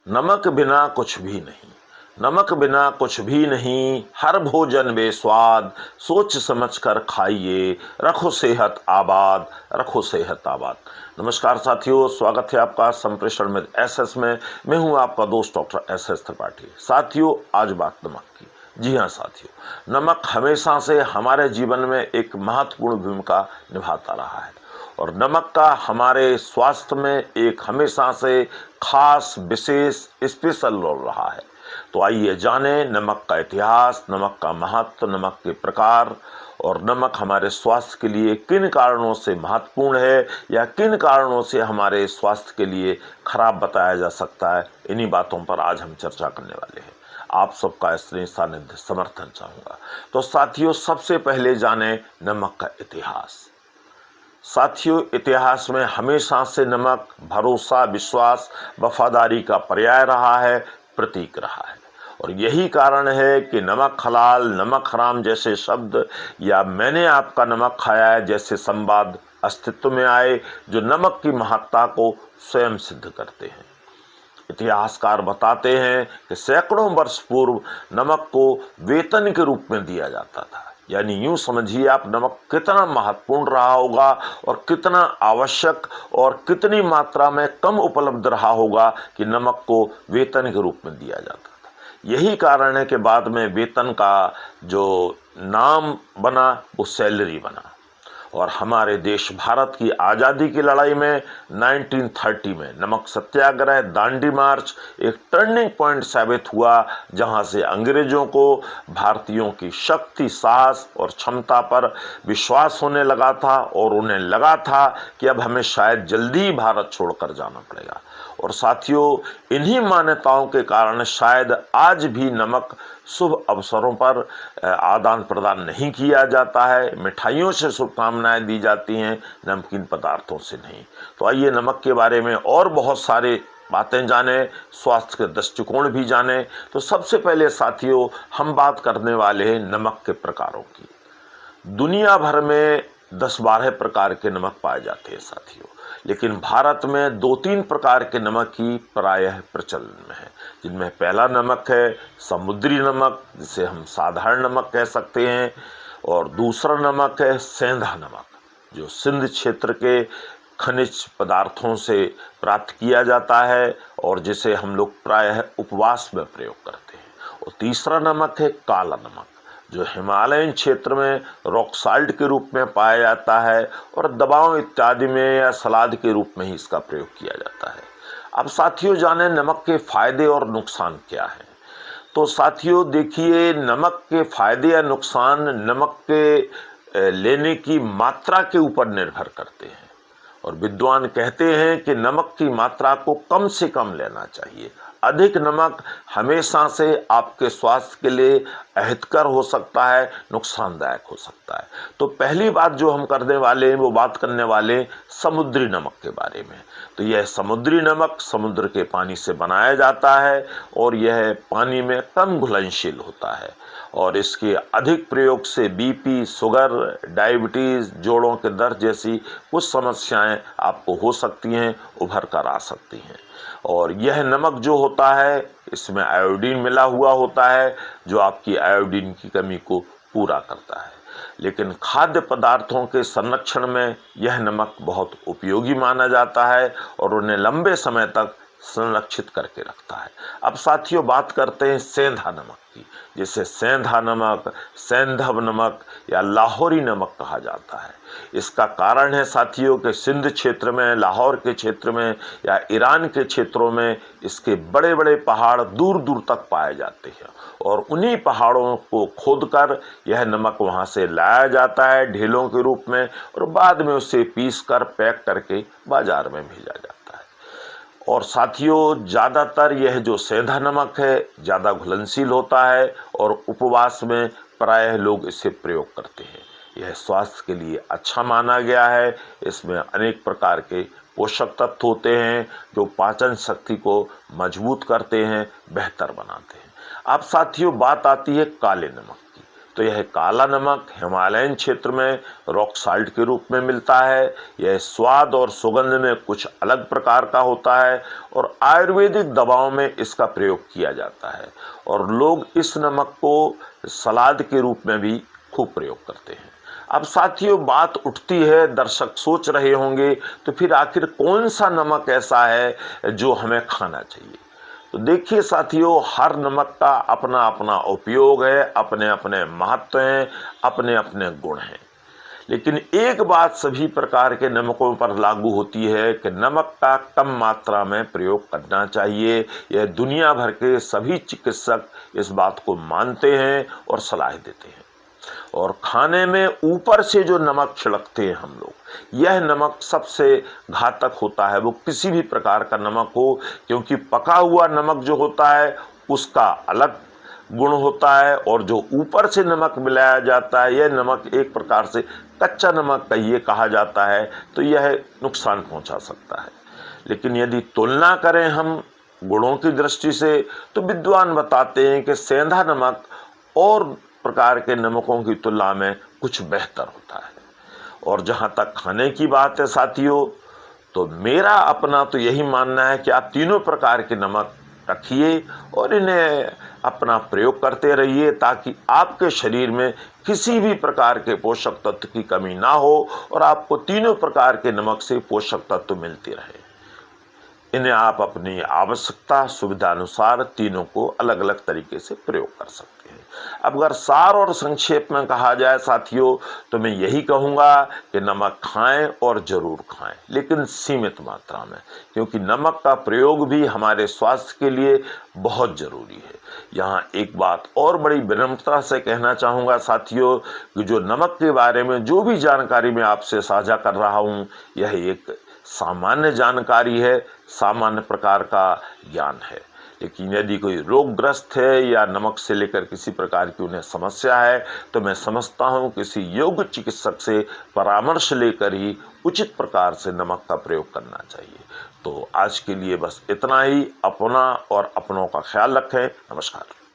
नमक बिना कुछ भी नहीं, नमक बिना कुछ भी नहीं, हर भोजन बेस्वाद, सोच समझ कर खाइए, रखो सेहत आबाद, रखो सेहत आबाद। नमस्कार साथियों, स्वागत है आपका संप्रेषण में एसएस में। मैं हूं आपका दोस्त डॉक्टर एसएस त्रिपाठी। साथियों, आज बात नमक की। जी हाँ साथियों, नमक हमेशा से हमारे जीवन में एक महत्वपूर्ण भूमिका निभाता रहा है और नमक का हमारे स्वास्थ्य में एक हमेशा से खास विशेष स्पेशल रोल रहा है। तो आइए जाने नमक का इतिहास, नमक का महत्व, नमक के प्रकार और नमक हमारे स्वास्थ्य के लिए किन कारणों से महत्वपूर्ण है या किन कारणों से हमारे स्वास्थ्य के लिए खराब बताया जा सकता है। इन्हीं बातों पर आज हम चर्चा करने वाले हैं। आप सबका स्नेह सानिध्य समर्थन चाहूँगा। तो साथियों, सबसे पहले जाने नमक का इतिहास। साथियों, इतिहास में हमेशा से नमक भरोसा, विश्वास, वफादारी का पर्याय रहा है, प्रतीक रहा है। और यही कारण है कि नमक हलाल, नमक हराम जैसे शब्द या मैंने आपका नमक खाया है जैसे संवाद अस्तित्व में आए, जो नमक की महत्ता को स्वयं सिद्ध करते हैं। इतिहासकार बताते हैं कि सैकड़ों वर्ष पूर्व नमक को वेतन के रूप में दिया जाता था। यानी यूं समझिए आप, नमक कितना महत्वपूर्ण रहा होगा और कितना आवश्यक और कितनी मात्रा में कम उपलब्ध रहा होगा कि नमक को वेतन के रूप में दिया जाता था। यही कारण है कि बाद में वेतन का जो नाम बना वो सैलरी बना। और हमारे देश भारत की आज़ादी की लड़ाई में 1930 में नमक सत्याग्रह, दांडी मार्च एक टर्निंग पॉइंट साबित हुआ, जहां से अंग्रेजों को भारतीयों की शक्ति, साहस और क्षमता पर विश्वास होने लगा था और उन्हें लगा था कि अब हमें शायद जल्दी ही भारत छोड़कर जाना पड़ेगा। और साथियों, इन्हीं मान्यताओं के कारण शायद आज भी नमक शुभ अवसरों पर आदान प्रदान नहीं किया जाता है। मिठाइयों से शुभकामनाएं दी जाती हैं, नमकीन पदार्थों से नहीं। तो आइए नमक के बारे में और बहुत सारे बातें जाने, स्वास्थ्य के दृष्टिकोण भी जाने। तो सबसे पहले साथियों, हम बात करने वाले हैं नमक के प्रकारों की। दुनिया भर में 10-12 प्रकार के नमक पाए जाते हैं साथियों, लेकिन भारत में 2-3 प्रकार के नमक ही प्रायः प्रचलन में है, जिनमें पहला नमक है समुद्री नमक, जिसे हम साधारण नमक कह सकते हैं, और दूसरा नमक है सेंधा नमक, जो सिंध क्षेत्र के खनिज पदार्थों से प्राप्त किया जाता है और जिसे हम लोग प्रायः उपवास में प्रयोग करते हैं। और तीसरा नमक है काला नमक, जो हिमालयन क्षेत्र में रॉक साल्ट के रूप में पाया जाता है और दवाओं इत्यादि में या सलाद के रूप में ही इसका प्रयोग किया जाता है। अब साथियों, जाने नमक के फायदे और नुकसान क्या हैं। तो साथियों देखिए, नमक के फायदे या नुकसान नमक के लेने की मात्रा के ऊपर निर्भर करते हैं। और विद्वान कहते हैं कि नमक की मात्रा को कम से कम लेना चाहिए। अधिक नमक हमेशा से आपके स्वास्थ्य के लिए अहितकर हो सकता है, नुकसानदायक हो सकता है। तो पहली बात जो हम करने वाले हैं वो बात करने वाले समुद्री नमक के बारे में। तो यह समुद्री नमक समुद्र के पानी से बनाया जाता है और यह पानी में कम घुलनशील होता है और इसके अधिक प्रयोग से बीपी, शुगर, डायबिटीज़, जोड़ों के दर्द जैसी कुछ समस्याएं आपको हो सकती हैं, उभर कर आ सकती हैं। और यह नमक जो होता है, इसमें आयोडीन मिला हुआ होता है, जो आपकी आयोडीन की कमी को पूरा करता है। लेकिन खाद्य पदार्थों के संरक्षण में यह नमक बहुत उपयोगी माना जाता है और उन्हें लंबे समय तक संरक्षित करके रखता है। अब साथियों, बात करते हैं सेंधा नमक की, जिसे सेंधा नमक, सेंधव नमक या लाहौरी नमक कहा जाता है। इसका कारण है साथियों कि सिंध क्षेत्र में, लाहौर के क्षेत्र में या ईरान के क्षेत्रों में इसके बड़े बड़े पहाड़ दूर दूर तक पाए जाते हैं और उन्हीं पहाड़ों को खोदकर यह नमक वहां से लाया जाता है ढेलों के रूप में और बाद में उसे पीस कर पैक करके बाजार में भेजा जाता है। और साथियों, ज़्यादातर यह जो सेंधा नमक है ज़्यादा घुलनशील होता है और उपवास में प्रायः लोग इसे प्रयोग करते हैं। यह स्वास्थ्य के लिए अच्छा माना गया है। इसमें अनेक प्रकार के पोषक तत्व होते हैं जो पाचन शक्ति को मजबूत करते हैं, बेहतर बनाते हैं। अब साथियों, बात आती है काले नमक की। तो यह काला नमक हिमालयन क्षेत्र में रॉक साल्ट के रूप में मिलता है। यह स्वाद और सुगंध में कुछ अलग प्रकार का होता है और आयुर्वेदिक दवाओं में इसका प्रयोग किया जाता है और लोग इस नमक को सलाद के रूप में भी खूब प्रयोग करते हैं। अब साथियों, बात उठती है, दर्शक सोच रहे होंगे तो फिर आखिर कौन सा नमक ऐसा है जो हमें खाना चाहिए। तो देखिए साथियों, हर नमक का अपना अपना उपयोग है, अपने अपने महत्व हैं, अपने अपने गुण हैं। लेकिन एक बात सभी प्रकार के नमकों पर लागू होती है कि नमक का कम मात्रा में प्रयोग करना चाहिए। यह दुनिया भर के सभी चिकित्सक इस बात को मानते हैं और सलाह देते हैं। और खाने में ऊपर से जो नमक छिड़कते हैं हम लोग, यह नमक सबसे घातक होता है, वो किसी भी प्रकार का नमक हो, क्योंकि पका हुआ नमक जो होता है उसका अलग गुण होता है और जो ऊपर से नमक मिलाया जाता है, यह नमक एक प्रकार से कच्चा नमक कहिए कहा जाता है, तो यह नुकसान पहुंचा सकता है। लेकिन यदि तुलना करें हम गुणों की दृष्टि से, तो विद्वान बताते हैं कि सेंधा नमक और प्रकार के नमकों की तुलना में कुछ बेहतर होता है। और जहाँ तक खाने की बात है साथियों, तो मेरा अपना तो यही मानना है कि आप तीनों प्रकार के नमक रखिए और इन्हें अपना प्रयोग करते रहिए, ताकि आपके शरीर में किसी भी प्रकार के पोषक तत्व की कमी ना हो और आपको तीनों प्रकार के नमक से पोषक तत्व मिलते रहे। इन्हें आप अपनी आवश्यकता सुविधा अनुसार तीनों को अलग अलग तरीके से प्रयोग कर सकते हैं। अब अगर सार और संक्षेप में कहा जाए साथियों, तो मैं यही कहूँगा कि नमक खाएं और ज़रूर खाएं, लेकिन सीमित मात्रा में, क्योंकि नमक का प्रयोग भी हमारे स्वास्थ्य के लिए बहुत ज़रूरी है। यहाँ एक बात और बड़ी विनम्रता से कहना चाहूँगा साथियों, कि जो नमक के बारे में जो भी जानकारी मैं आपसे साझा कर रहा हूँ, यह एक सामान्य जानकारी है, सामान्य प्रकार का ज्ञान है। लेकिन यदि कोई रोगग्रस्त है या नमक से लेकर किसी प्रकार की उन्हें समस्या है, तो मैं समझता हूँ किसी योग्य चिकित्सक से परामर्श लेकर ही उचित प्रकार से नमक का प्रयोग करना चाहिए। तो आज के लिए बस इतना ही। अपना और अपनों का ख्याल रखें। नमस्कार।